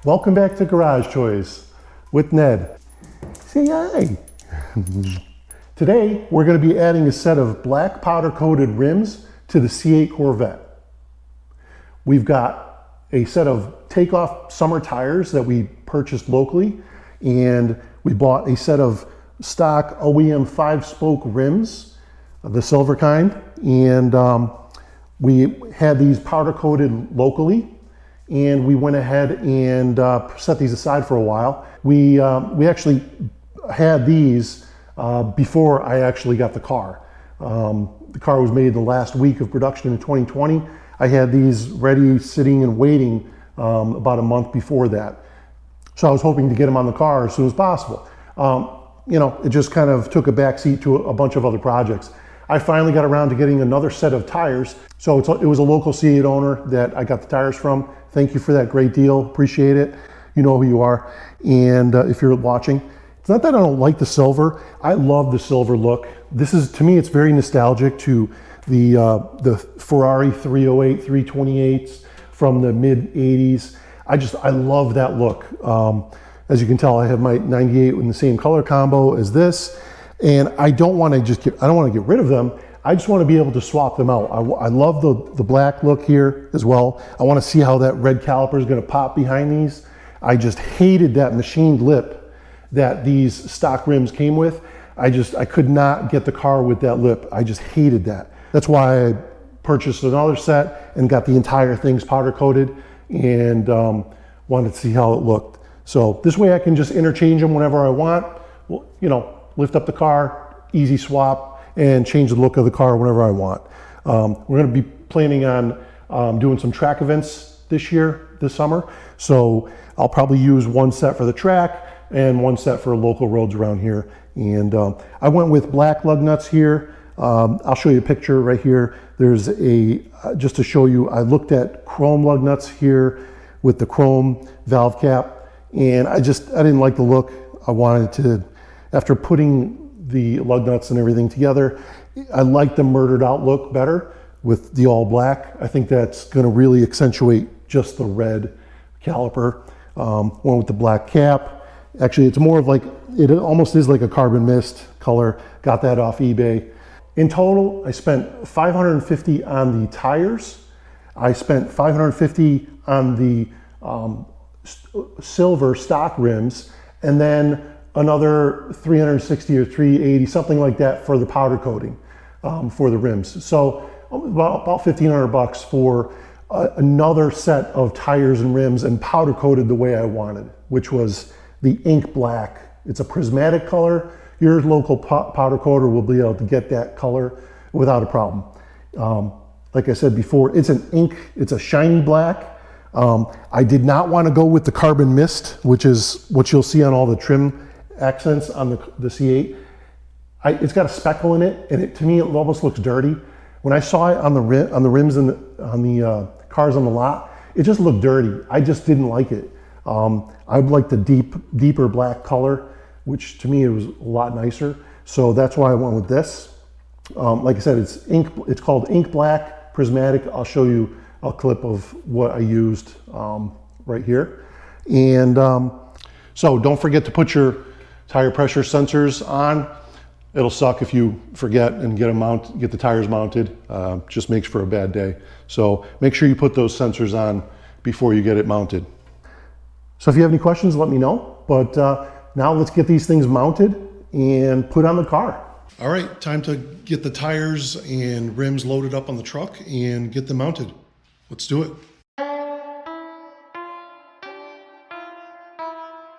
Welcome back to Garage Toys with Ned. Say hi. Today, we're going to be adding a set of black powder coated rims to the C8 Corvette. We've got a set of takeoff summer tires that we purchased locally, and we bought a set of stock OEM 5-spoke rims, the silver kind, and we had these powder coated locally, and we went ahead and set these aside for a while. We actually had these before I actually got the car. The car was made the last week of production in 2020. I had these ready, sitting and waiting about a month before that. So I was hoping to get them on the car as soon as possible. You know, it just kind of took a backseat to a bunch of other projects. I finally got around to getting another set of tires. So it was a local C8 owner that I got the tires from. Thank you for that great deal. Appreciate it. You know who you are. And if you're watching, it's not that I don't like the silver. I love the silver look. This is, to me, it's very nostalgic to the Ferrari 308, 328s from the mid 80s. I love that look. As you can tell, I have my 98 in the same color combo as this. And I don't want to get rid of them. I just want to be able to swap them out. I love the black look here as well. I want to see how that red caliper is going to pop behind these. I just hated that machined lip that these stock rims came with. I could not get the car with that lip. I just hated that. That's why I purchased another set and got the entire things powder coated, and wanted to see how it looked. So this way I can just interchange them whenever I want. Well, you know, lift up the car, easy swap, and change the look of the car whenever I want. We're going to be planning on doing some track events this summer. So I'll probably use one set for the track and one set for local roads around here. And I went with black lug nuts here. I'll show you a picture right here. There's just to show you, I looked at chrome lug nuts here with the chrome valve cap, and I didn't like the look. I wanted to, after putting the lug nuts and everything together, I like the murdered out look better with the all black. I think that's going to really accentuate just the red caliper. One with the black cap. Actually, it's more of like, it almost is like a carbon mist color. Got that off eBay. In total, I spent $550 on the tires. I spent $550 on the silver stock rims, and then another $360 or $380, something like that, for the powder coating for the rims. So about $1,500 for another set of tires and rims, and powder coated the way I wanted, which was the ink black. It's a prismatic color. Your local powder coater will be able to get that color without a problem. Like I said before, it's a shiny black. I did not want to go with the carbon mist, which is what you'll see on all the trim accents on the C8. It's got a speckle in it, and to me it almost looks dirty. When I saw it on the rims and on the cars on the lot, it just looked dirty. I just didn't like it. I like the deeper black color, which to me it was a lot nicer. So that's why I went with this. Like I said, it's called ink black prismatic. I'll show you a clip of what I used right here. And so don't forget to put your tire pressure sensors on. It'll suck if you forget and get the tires mounted. Just makes for a bad day. So make sure you put those sensors on before you get it mounted. So if you have any questions, let me know. But now let's get these things mounted and put on the car. All right, time to get the tires and rims loaded up on the truck and get them mounted. Let's do it.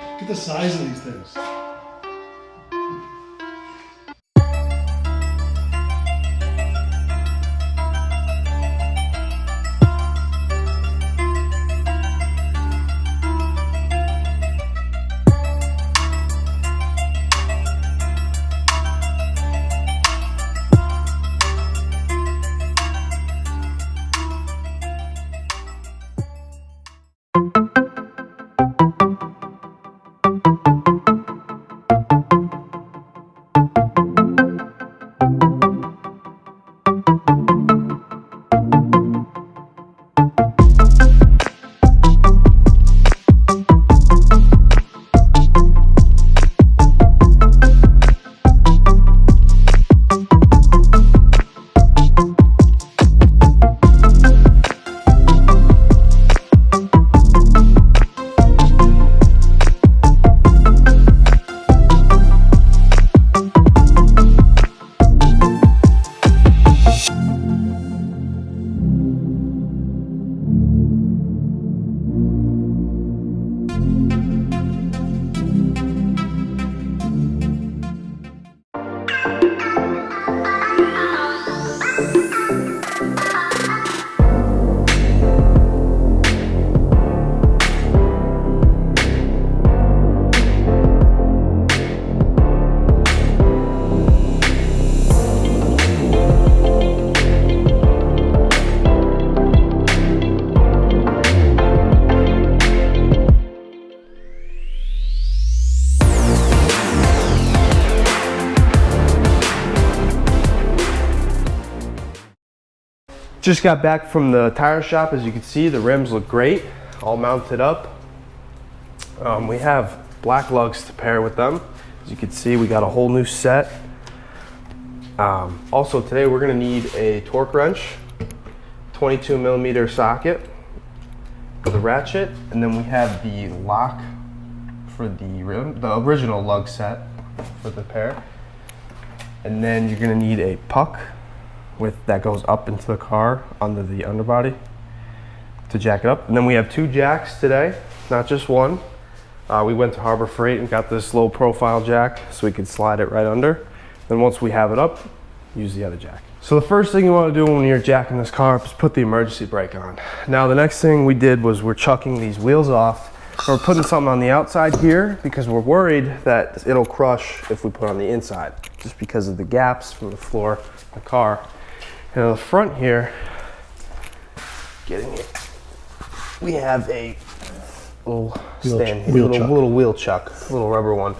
Look at the size of these things. Just got back from the tire shop. As you can see, the rims look great, all mounted up. We have black lugs to pair with them. As you can see, we got a whole new set. Also today we're gonna need a torque wrench, 22mm socket for the ratchet, and then we have the lock for the rim, the original lug set for the pair. And then you're gonna need a puck that goes up into the car under the underbody to jack it up. And then we have 2 jacks today, not just one. We went to Harbor Freight and got this low profile jack so we could slide it right under. Then once we have it up, use the other jack. So the first thing you want to do when you're jacking this car up is put the emergency brake on. Now the next thing we did was we're chucking these wheels off. We're putting something on the outside here because we're worried that it'll crush if we put it on the inside, just because of the gaps from the floor of the car. And on the front here, getting it, we have a little stand here, little wheel chuck, little rubber one.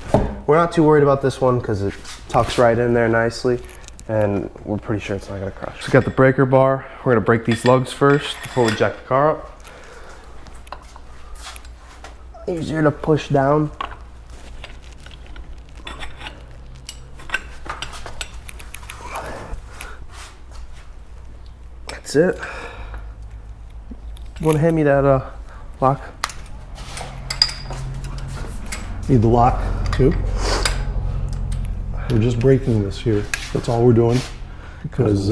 We're not too worried about this one because it tucks right in there nicely, and we're pretty sure it's not gonna crush. So we got the breaker bar. We're gonna break these lugs first before we jack the car up. Easier to push down. That's it. You wanna hand me that lock? Need the lock too. We're just breaking this here. That's all we're doing, because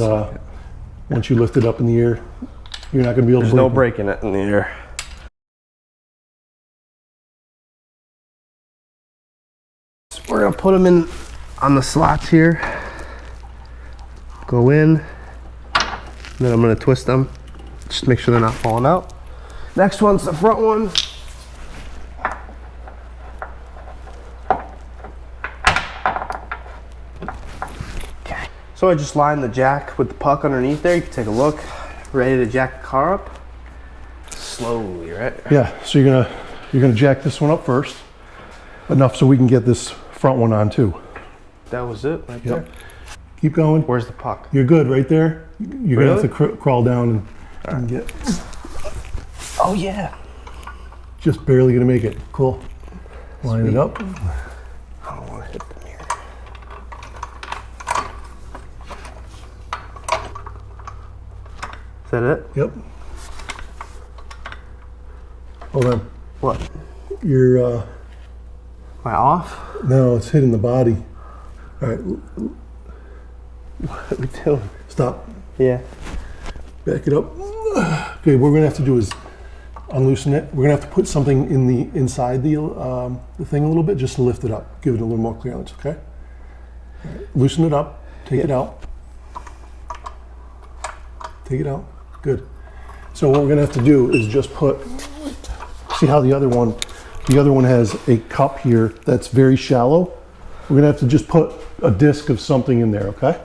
once you lift it up in the air, you're not going to be able to break it. There's no breaking it in the air. So we're going to put them in on the slots here. Go in. And then I'm going to twist them. Just make sure they're not falling out. Next one's the front one. So I just lined the jack with the puck underneath there. You can take a look. Ready to jack the car up. Slowly, right? Yeah, so you're gonna jack this one up first. Enough so we can get this front one on too. That was it right there. Keep going. Where's the puck? You're good right there. You're gonna have to crawl down and get. Oh yeah. Just barely gonna make it. Cool. Line it up. I don't want to hit the mirror. Is that it? Yep. Hold on. What? You're Am I off? No, it's hitting the body. All right. What are we doing? Stop. Yeah. Back it up. Okay, what we're gonna have to do is unloosen it. We're gonna have to put something in the inside the thing a little bit just to lift it up. Give it a little more clearance, okay? All right. Loosen it up. Take it out. Take it out. Good. So what we're gonna have to do is just put, see how the other one has a cup here that's very shallow. We're gonna have to just put a disc of something in there, okay?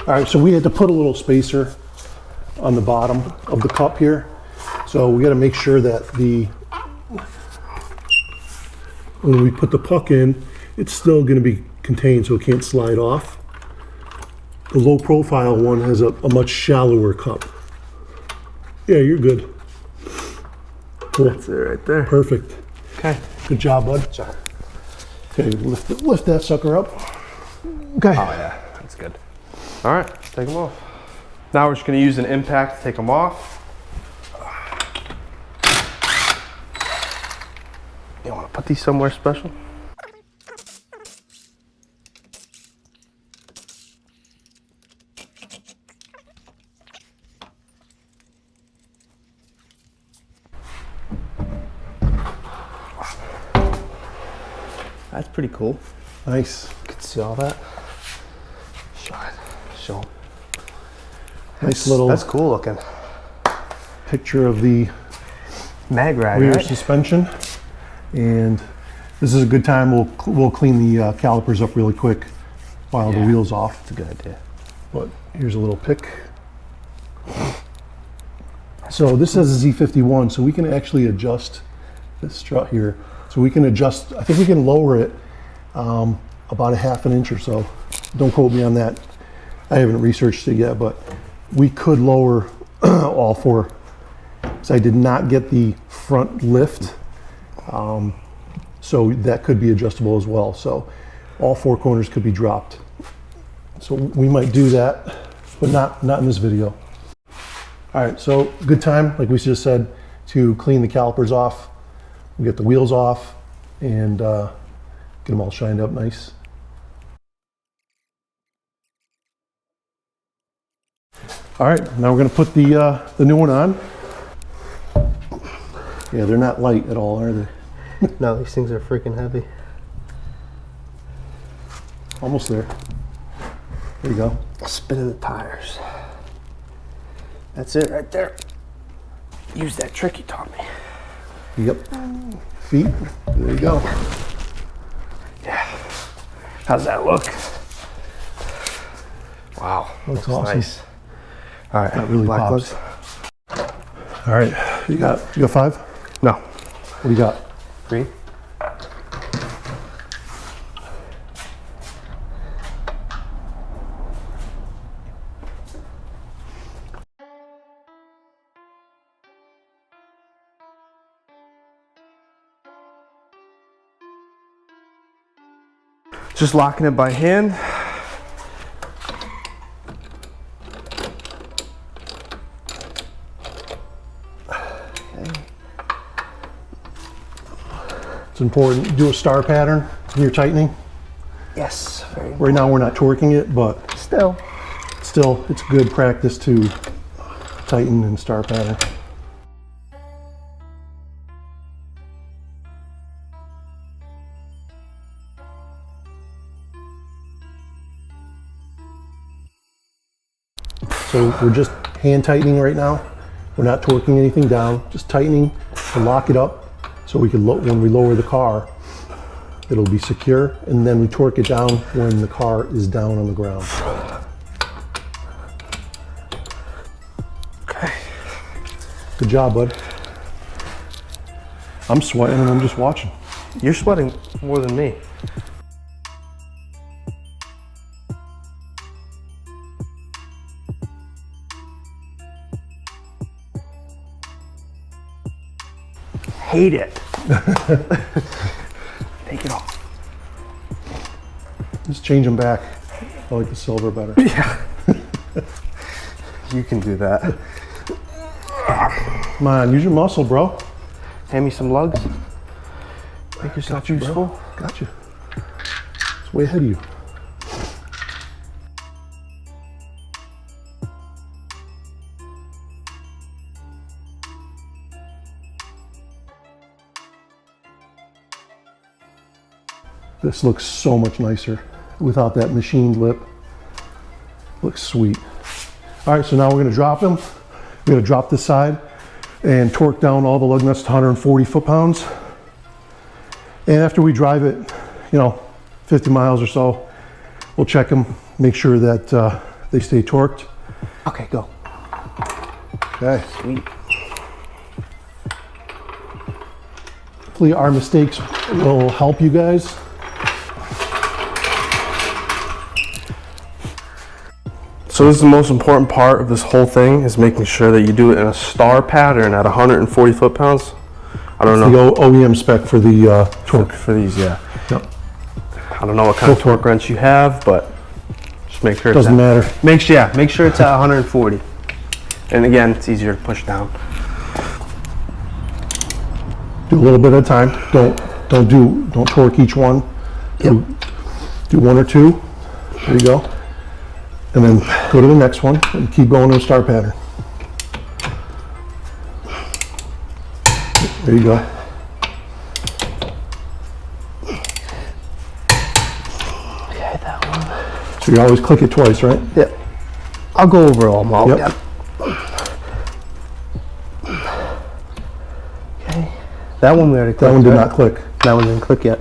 All right, so we had to put a little spacer on the bottom of the cup here. So we gotta make sure that when we put the puck in, it's still gonna be contained so it can't slide off. The low profile one has a much shallower cup. Yeah, you're good. Cool. That's it right there. Perfect. Okay. Good job, bud. Good job. Okay, lift that sucker up. Okay. Oh yeah, that's good. All right, let's take them off. Now we're just gonna use an impact to take them off. You wanna put these somewhere special? That's pretty cool. Nice. You can see all that. Show. Nice little. That's cool looking. Picture of the mag ride, rear right? suspension. And this is a good time. We'll clean the calipers up really quick while the wheel's off. That's a good idea. But here's a little pick. So this says a Z51, so we can actually adjust this strut here. So we can adjust, I think we can lower it about a half an inch or so. Don't quote me on that. I haven't researched it yet, but we could lower all four. So I did not get the front lift, so that could be adjustable as well. So all four corners could be dropped. So we might do that, but not in this video. All right, so good time, like we just said, to clean the calipers off, get the wheels off, and get them all shined up nice. All right, now we're gonna put the new one on. Yeah, they're not light at all, are they? No, these things are freaking heavy. Almost there. There you go. Spinning the tires. That's it right there. Use that trick you taught me. Yep. Feet. There you go. Yeah. How's that look? Wow. Looks awesome. Nice. All right. That really black pops. gloves. All right. You got 5? No. What do you got? 3. Just locking it by hand. It's important. Do a star pattern when you're tightening. Yes. Very Right now we're not torquing it, but still it's good practice to tighten and star pattern. So we're just hand tightening right now. We're not torquing anything down, just tightening to lock it up so we can, when we lower the car, it'll be secure, and then we torque it down when the car is down on the ground. okay. Good job, bud. I'm sweating and I'm just watching. You're sweating more than me. Hate it. Take it off. Just change them back. I like the silver better. Yeah. You can do that. Come on, use your muscle, bro. Hand me some lugs. Make yourself Got you, useful. bro. Got you. It's way ahead of you. This looks so much nicer without that machined lip. Looks sweet. All right, so now we're gonna drop them. We're gonna drop this side and torque down all the lug nuts to 140 foot-pounds. And after we drive it, 50 miles or so, we'll check them, make sure that they stay torqued. Okay, go. Okay. Sweet. Hopefully our mistakes will help you guys. So this is the most important part of this whole thing, is making sure that you do it in a star pattern at 140 foot-pounds. I don't know. The OEM spec for the torque. For these, yeah. Yep. I don't know what kind of torque wrench you have, but just make sure it's Doesn't matter. make sure it's at 140. And again, it's easier to push down. Do a little bit at a time. Don't torque each one. Yep. Do 1 or 2. There you go. And then go to the next one and keep going in a star pattern. There you go. Okay, that one. So you always click it twice, right? Yep. I'll go over all them all. Yep. Okay. That one we already clicked. That one did right? not click. That one didn't click yet.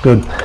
Good.